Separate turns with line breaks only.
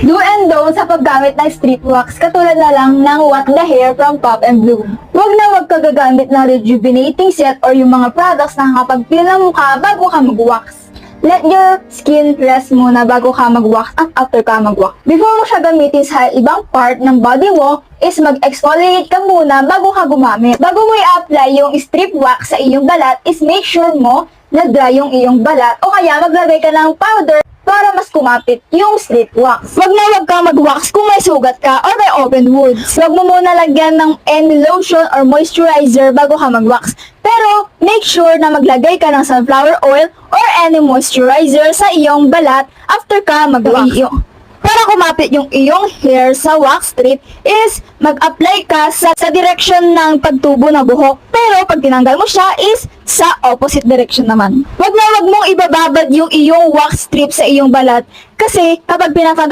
Do and don't sa paggamit ng strip wax katulad na lang ng What the Hair from Pop and Bloom. Huwag na huwag ka gagamit ng rejuvenating set or yung mga products na nakakapag-peel ng mukha bago ka mag-wax. Let your skin rest muna bago ka mag-wax at after ka mag-wax. Before mo siya gamitin sa ibang part ng body mo, is mag-exfoliate ka muna bago ka gumamit. Bago mo i-apply yung strip wax sa iyong balat, is make sure mo na dry yung iyong balat o kaya maglagay ka ng powder para mas kumapit yung strip wax. Wag na wag kang mag-wax kung may sugat ka or may open wounds. Wag mo muna lagyan ng any lotion or moisturizer bago ka mag-wax. Pero, make sure na maglagay ka ng sunflower oil or any moisturizer sa iyong balat after ka mag-wax. Para kumapit yung iyong hair sa wax strip is mag-apply ka sa direction ng pagtubo ng buhok. Pero pag tinanggal mo siya is sa opposite direction naman. Wag na wag mong ibababad yung iyong wax strip sa iyong balat kasi kapag pinatagal